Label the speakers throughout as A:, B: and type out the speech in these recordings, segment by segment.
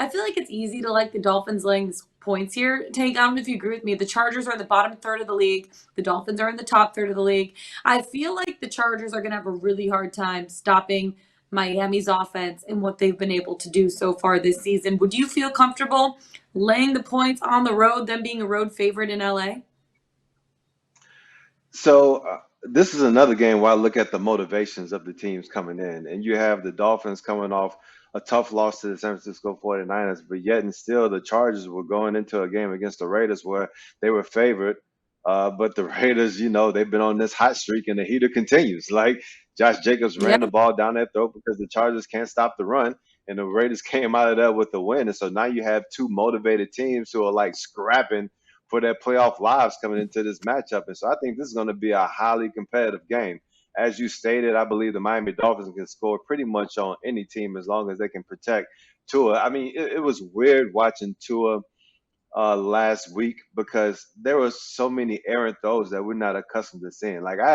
A: I feel like it's easy to like the Dolphins laying points here. Tank, I don't know if you agree with me. The Chargers are in the bottom third of the league. The Dolphins are in the top third of the league. I feel like the Chargers are going to have a really hard time stopping Miami's offense and what they've been able to do so far this season. Would you feel comfortable laying the points on the road, them being a road favorite in LA?
B: So this is another game where I look at the motivations of the teams coming in, and you have the Dolphins coming off a tough loss to the San Francisco 49ers, but yet and still the Chargers were going into a game against the Raiders where they were favored. But the Raiders, they've been on this hot streak, and the heater continues. Like Josh Jacobs ran the
A: Yep.
B: ball down their throat because the Chargers can't stop the run, and the Raiders came out of there with the win. And so now you have two motivated teams who are like scrapping for their playoff lives coming into this matchup. And so I think this is going to be a highly competitive game. As you stated, I believe the Miami Dolphins can score pretty much on any team as long as they can protect Tua. I mean, it was weird watching Tua last week because there were so many errant throws that we're not accustomed to seeing. Like I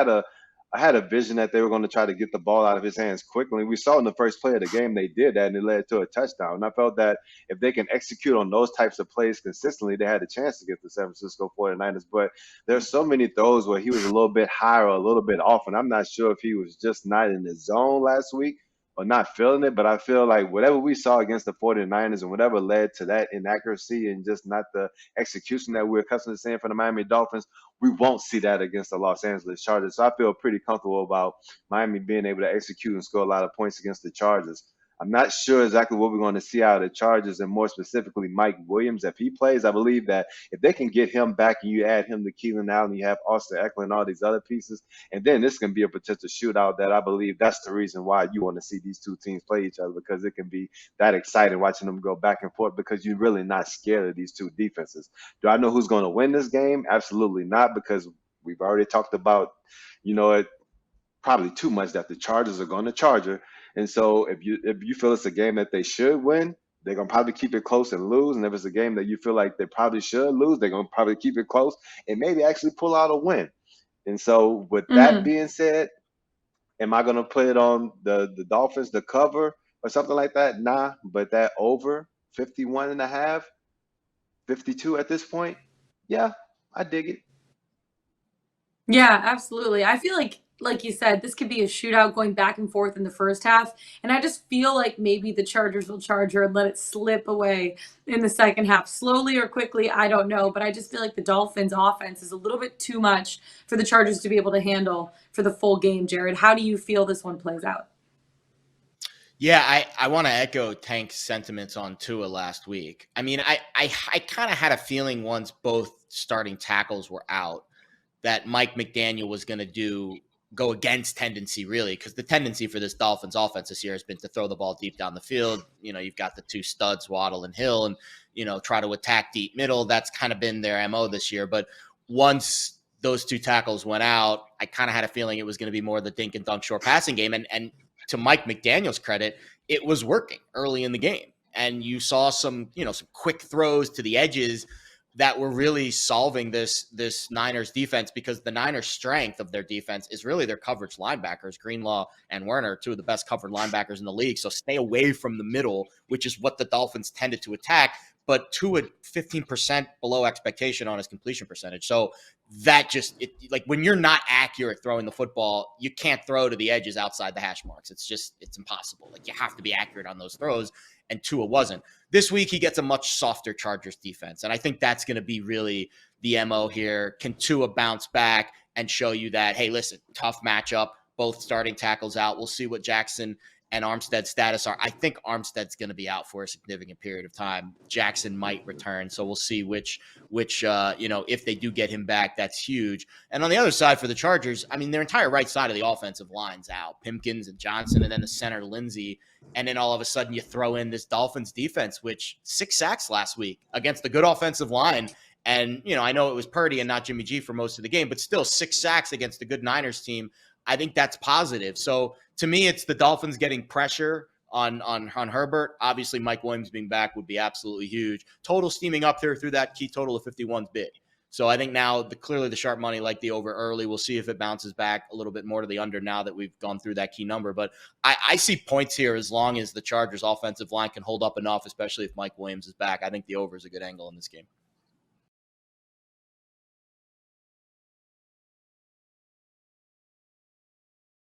B: had a vision that they were going to try to get the ball out of his hands quickly. We saw in the first play of the game they did that, and it led to a touchdown. And I felt that if they can execute on those types of plays consistently, they had a chance to get the San Francisco 49ers. But there's so many throws where he was a little bit higher or a little bit off, and I'm not sure if he was just not in his zone last week or not feeling it. But I feel like whatever we saw against the 49ers and whatever led to that inaccuracy and just not the execution that we're accustomed to seeing from the Miami Dolphins, we won't see that against the Los Angeles Chargers. So I feel pretty comfortable about Miami being able to execute and score a lot of points against the Chargers. I'm not sure exactly what we're going to see out of the Chargers and more specifically Mike Williams if he plays. I believe that if they can get him back and you add him to Keelan Allen, you have Austin Eckler and all these other pieces, and then this can be a potential shootout that I believe that's the reason why you want to see these two teams play each other because it can be that exciting watching them go back and forth because you're really not scared of these two defenses. Do I know who's going to win this game? Absolutely not, because we've already talked about, it probably too much that the Chargers are going to Charger. And so if you feel it's a game that they should win, they're gonna probably keep it close and lose. And if it's a game that you feel like they probably should lose, they're gonna probably keep it close and maybe actually pull out a win. And so with that
A: Hmm.
B: being said, am I gonna put it on the Dolphins to cover or something like that? Nah, but that over 51 and a half, 52 at this point, yeah, I dig it.
A: Yeah, absolutely. I feel like you said, this could be a shootout going back and forth in the first half. And I just feel like maybe the Chargers will charge her and let it slip away in the second half, slowly or quickly. I don't know. But I just feel like the Dolphins' offense is a little bit too much for the Chargers to be able to handle for the full game, Jared. How do you feel this one plays out?
C: Yeah, I want to echo Tank's sentiments on Tua last week. I mean, I kind of had a feeling once both starting tackles were out that Mike McDaniel was going to go against tendency, really, because the tendency for this Dolphins offense this year has been to throw the ball deep down the field. You've got the two studs, Waddle and Hill, and try to attack deep middle. That's kind of been their MO this year. But once those two tackles went out, I kind of had a feeling it was going to be more the dink and dunk short passing game. And to Mike McDaniel's credit, it was working early in the game. And you saw some quick throws to the edges that were really solving this Niners defense, because the Niners' strength of their defense is really their coverage linebackers. Greenlaw and Werner, two of the best covered linebackers in the league. So stay away from the middle, which is what the Dolphins tended to attack, but to a 15% below expectation on his completion percentage. So that like when you're not accurate throwing the football, you can't throw to the edges outside the hash marks. It's impossible. Like you have to be accurate on those throws, and Tua wasn't. This week, he gets a much softer Chargers defense. And I think that's going to be really the MO here. Can Tua bounce back and show you that, hey, listen, tough matchup, both starting tackles out. We'll see what Jackson and Armstead's status are. I think Armstead's going to be out for a significant period of time. Jackson might return. So we'll see which if they do get him back, that's huge. And on the other side for the Chargers, I mean, their entire right side of the offensive line's out. Pimpkins and Johnson, and then the center, Lindsey. And then all of a sudden you throw in this Dolphins defense, which 6 sacks last week against the good offensive line. And, I know it was Purdy and not Jimmy G for most of the game, but still 6 sacks against a good Niners team. I think that's positive. So to me, it's the Dolphins getting pressure on Herbert. Obviously, Mike Williams being back would be absolutely huge. Total steaming up there through that key total of 51 is big. So I think now clearly the sharp money like the over early. We'll see if it bounces back a little bit more to the under now that we've gone through that key number. But I see points here as long as the Chargers offensive line can hold up enough, especially if Mike Williams is back. I think the over is a good angle in this game.